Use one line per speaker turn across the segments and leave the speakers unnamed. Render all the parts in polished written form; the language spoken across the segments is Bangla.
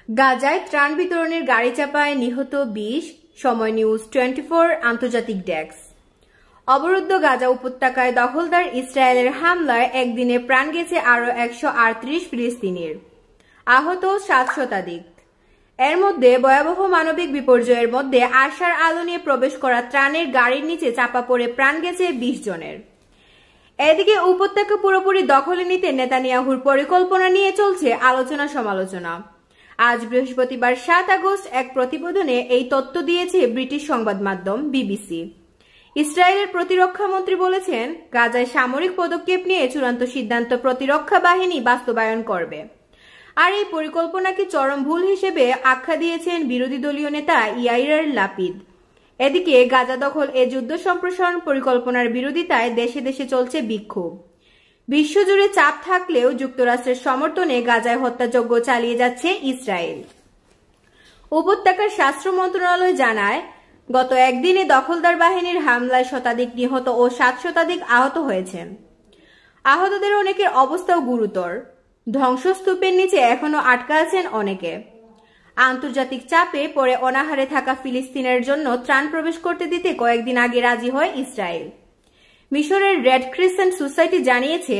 গাজায় ত্রাণ বিতরণের গাড়ি চাপায় নিহত ২০। সময় নিউজ 24 আন্তর্জাতিক ডেস্ক। অবরুদ্ধ গাজা উপত্যকায় দখলদার ইসরায়েলের হামলায় একদিনে প্রাণ গেছে আরও ১৩৮ ফিলিস্তিনির, আহত ৭ শতাধিক। এর মধ্যে ভয়াবহ মানবিক বিপর্যয়ের মধ্যে আশার আলো নিয়ে প্রবেশ করা ত্রাণের গাড়ির নিচে চাপা পড়ে প্রাণ গেছে ২০ জনের। এদিকে উপত্যকা পুরোপুরি দখলে নিতে নেতানিয়াহুর পরিকল্পনা নিয়ে চলছে আলোচনা সমালোচনা। আজ বৃহস্পতিবার ৭ আগস্ট এক প্রতিবেদনে এই তথ্য দিয়েছে ব্রিটিশ সংবাদ মাধ্যম বিবিসি। ইসরায়েলের প্রতিরক্ষা মন্ত্রী বলেছেন, গাজায় সামরিক পদক্ষেপ নিয়ে চূড়ান্ত সিদ্ধান্ত প্রতিরক্ষা বাহিনী বাস্তবায়ন করবে। আর এই পরিকল্পনাকে চরম ভুল হিসেবে আখ্যা দিয়েছেন বিরোধী দলীয় নেতা ইয়াইর লাপিদ। এদিকে গাজা দখল এ যুদ্ধ সম্প্রসারণ পরিকল্পনার বিরোধিতায় দেশে দেশে চলছে বিক্ষোভ। বিশ্বজুড়ে চাপ থাকলেও যুক্তরাষ্ট্রের সমর্থনে গাজায় হত্যাযজ্ঞ চালিয়ে যাচ্ছে ইসরায়েল। উপত্যকার স্বাস্থ্য মন্ত্রণালয় জানায়, গত একদিনে দখলদার বাহিনীর হামলায় শতাধিক নিহত ও ৭ শতাধিক আহত হয়েছেন। আহতদের অনেকের অবস্থাও গুরুতর। ধ্বংসস্তূপের নিচে এখনো আটকা আছেন অনেকে। আন্তর্জাতিক চাপে পড়ে অনাহারে থাকা ফিলিস্তিনের জন্য ত্রাণ প্রবেশ করতে দিতে কয়েকদিন আগে রাজি হয় ইসরায়েল। মিশরের রেড ক্রিসেন্ট সোসাইটি জানিয়েছে,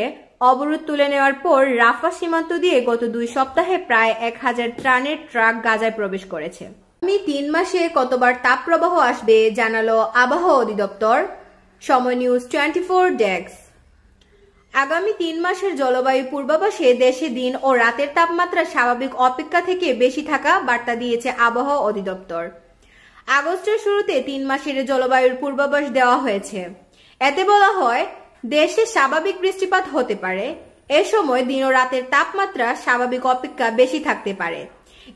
অবরোধ তুলে নেওয়ার পর রাফা সীমান্ত দিয়ে গত ২ সপ্তাহে প্রায় ১,০০০ ত্রাণের ট্রাক গাজায় প্রবেশ করেছে। আগামী ৩ মাসে কতবার তাপপ্রবাহ আসবে জানালো আবহাওয়া অধিদপ্তর। সময় নিউজ 24 ডেস্ক। আগামী ৩ মাসের জলবায়ু পূর্বাভাসে দেশে দিন ও রাতের তাপমাত্রা স্বাভাবিক অপেক্ষা থেকে বেশি থাকা বার্তা দিয়েছে আবহাওয়া অধিদপ্তর। আগস্টের শুরুতে ৩ মাসের জলবায়ুর পূর্বাভাস দেওয়া হয়েছে। এতে বলা হয়, দেশে স্বাভাবিক বৃষ্টিপাত হতে পারে। এ সময় দিন ও রাতের তাপমাত্রা স্বাভাবিক অপেক্ষা বেশি থাকতে পারে।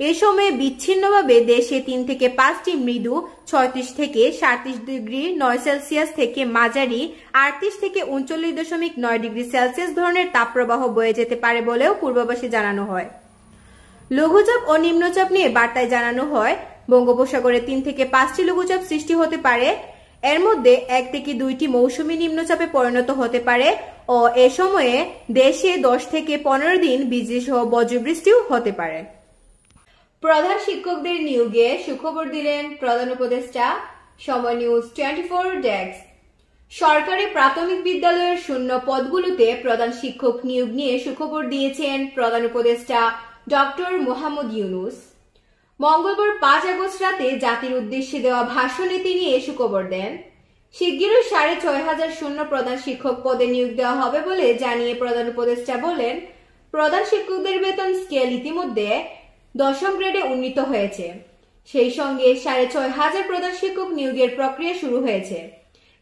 এ সময়ে বিচ্ছিন্নভাবে দেশে ৩ থেকে ৫টি মৃদু ৩৬ থেকে ৩৭ ডিগ্রি ৯ সেলসিয়াস থেকে মাঝারি ৩৮ থেকে ৩৯.৯ ডিগ্রি সেলসিয়াস ধরনের তাপপ্রবাহ বয়ে যেতে পারে বলেও পূর্বাভাসে জানানো হয়। লঘুচাপ ও নিম্নচাপ নিয়ে বার্তায় জানানো হয়, বঙ্গোপসাগরে ৩ থেকে 5টি লঘুচাপ সৃষ্টি হতে পারে। এর মধ্যে ১ থেকে ২টি মৌসুমী নিম্নচাপে পরিণত হতে পারে ও এ সময়ে দেশে ১০ থেকে ১৫ দিন বিজলি সহ বজ্রবৃষ্টিও হতে পারে। প্রধান শিক্ষকদের নিয়োগে সুখবর দিলেন প্রধান উপদেষ্টা। সময় নিউজ 24 ডেস্ক। সরকারি প্রাথমিক বিদ্যালয়ের শূন্য পদগুলোতে প্রধান শিক্ষক নিয়োগ নিয়ে সুখবর দিয়েছেন প্রধান উপদেষ্টা ডক্টর মোহাম্মদ ইউনূস। মঙ্গলবার ৫ আগস্ট রাতে জাতির উদ্দেশ্যে দেওয়া ভাষণে তিনি এ সুখবর দেন। শিগগিরই ৬,৫০০ শূন্য প্রধান শিক্ষক পদে নিয়োগ দেওয়া হবে বলে জানিয়ে প্রধান উপদেষ্টা বলেন, প্রধান শিক্ষকদের বেতন স্কেল ইতিমধ্যে ১০ম গ্রেডে উন্নীত হয়েছে। সেই সঙ্গে ৬,৫০০ প্রধান শিক্ষক নিয়োগের প্রক্রিয়া শুরু হয়েছে।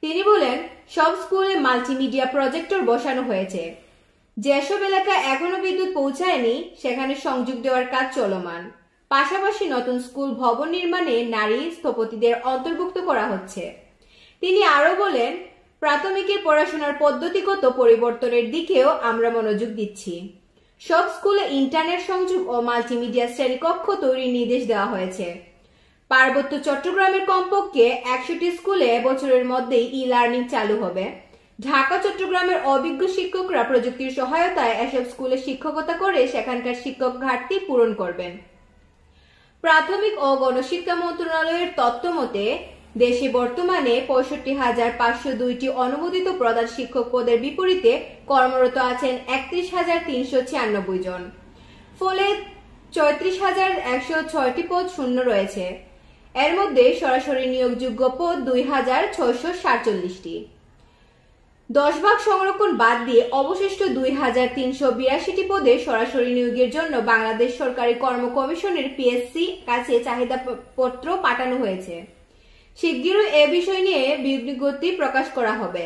তিনি বলেন, সব স্কুলে মাল্টিমিডিয়া প্রজেক্টর বসানো হয়েছে। যেসব এলাকায় এখনো বিদ্যুৎ পৌঁছায়নি সেখানে সংযোগ দেওয়ার কাজ চলমান। পাশাপাশি নতুন স্কুল ভবন নির্মাণে নারী স্থপতিদের অন্তর্ভুক্ত করা হচ্ছে। তিনি আরো বলেন, প্রাথমিকের পড়াশোনার পদ্ধতিগত পরিবর্তনের দিকেও আমরা মনোযোগ দিচ্ছি। সব স্কুলে ইন্টারনেট সংযোগ ও মাল্টিমিডিয়া শ্রেণীকক্ষ তৈরির নির্দেশ দেওয়া হয়েছে। পার্বত্য চট্টগ্রামের কমপক্ষে ১০০টি স্কুলে বছরের মধ্যেই ই লার্নিং চালু হবে। ঢাকা চট্টগ্রামের অভিজ্ঞ শিক্ষকরা প্রযুক্তির সহায়তায় এসব স্কুলে শিক্ষকতা করে সেখানকার শিক্ষক ঘাটতি পূরণ করবেন। প্রাথমিক ও গণশিক্ষা মন্ত্রণালয়ের তথ্য মতে দেশে বর্তমানে ৬৫,৫০২টি অনুমোদিত প্রধান শিক্ষক পদের বিপরীতে কর্মরত আছেন ৩১,৩৯৬ জন। ফলে ৩৪,১০৬টি পদ শূন্য রয়েছে। এর মধ্যে সরাসরি নিয়োগযোগ্য পদ ২,৬৪৭টি। ১০ ভাগ সংরক্ষণ বাদ দিয়ে অবশিষ্ট ২,৩৮২টি পদে সরাসরি নিয়োগের জন্য বাংলাদেশ সরকারি কর্ম কমিশনের পিএসসি কাছে চাহিদাপত্র পাঠানো হয়েছে। শিগগিরই এ বিষয় নিয়ে বিজ্ঞপ্তি প্রকাশ করা হবে।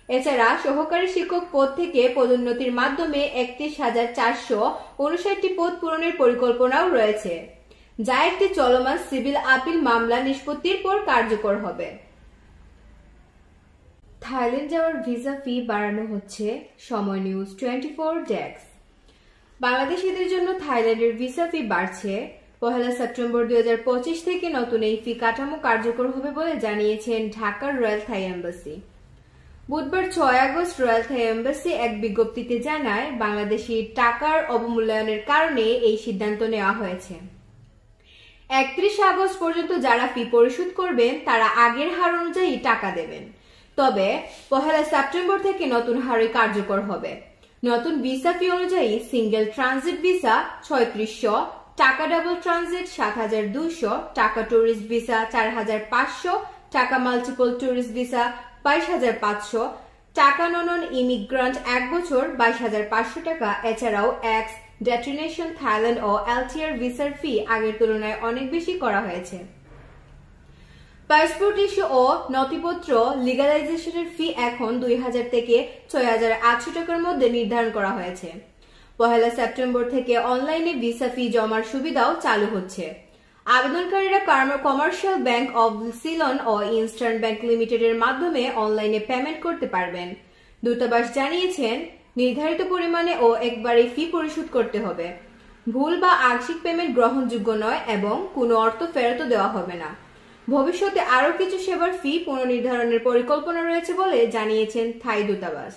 এছাড়া সহকারী শিক্ষক পদ থেকে পদোন্নতির মাধ্যমে ৩১,৪৫৯টি পদ পূরণের পরিকল্পনাও রয়েছে, যা একটি চলমান সিভিল আপিল মামলা নিষ্পত্তির পর কার্যকর হবে। থাইল্যান্ড যাওয়ার ভিসা ফি বাড়ানো হচ্ছে। সময় নিউজ 24 ডেস্ক। বাংলাদেশিদের জন্য থাইল্যান্ডের ভিসা ফি বাড়ছে। ১ সেপ্টেম্বর ২০২৫ থেকে নতুন এই ফি কাঠামো কার্যকর হবে বলে জানিয়েছেন ঢাকার রয়্যাল থাই এম্বাসি। বুধবার ৬ আগস্ট রয়্যাল থাই এম্বাসি এক বিজ্ঞপ্তিতে জানায়, বাংলাদেশি টাকার অবমূল্যায়নের কারণে এই সিদ্ধান্ত নেওয়া হয়েছে। 31 আগস্ট পর্যন্ত যারা ফি পরিশোধ করবেন তারা আগের হার অনুযায়ী টাকা দেবেন। তবে 1 সেপ্টেম্বর থেকে নতুন হারই কার্যকর হবে। নতুন ভিসা ফি অনুযায়ী সিঙ্গেল ট্রানজিট ভিসা 3600 টাকা, ডাবল ট্রানজিট 7200 টাকা, ট্যুরিস্ট ভিসা 4500 টাকা, মাল্টিপল ট্যুরিস্ট ভিসা 22500 টাকা, নন ইমিগ্রান্ট 1 বছর 22500 টাকা। এছাড়াও এক্স ডেস্টিনেশন থাইল্যান্ড ও এলটিআর ভিসার ফি আগের তুলনায় অনেক বেশি করা হয়েছে। পাসপোর্ট ইস্যু ও নথিপত্র লিগালাইজেশনের ফি এখন 2000 থেকে 6800 টাকার মধ্যে নির্ধারণ করা হয়েছে। 1 সেপ্টেম্বর থেকে অনলাইনে ভিসা ফি জমার সুবিধাও চালু হচ্ছে। আবেদনকারীরা কমার্শিয়াল ব্যাংক অব সিলন ও ইস্টার্ন ব্যাংক লিমিটেডের মাধ্যমে অনলাইনে পেমেন্ট করতে পারবেন। দূতাবাস জানিয়েছেন, নির্ধারিত পরিমাণে ও একবারে ফি পরিশোধ করতে হবে। ভুল বা আংশিক পেমেন্ট গ্রহণযোগ্য নয় এবং কোনো অর্থ ফেরতও দেওয়া হবে না। ভবিষ্যতে আরও কিছু সেবার ফি পুনর্নির্ধারণের পরিকল্পনা রয়েছে বলে জানিয়েছেন থাই দূতাবাস।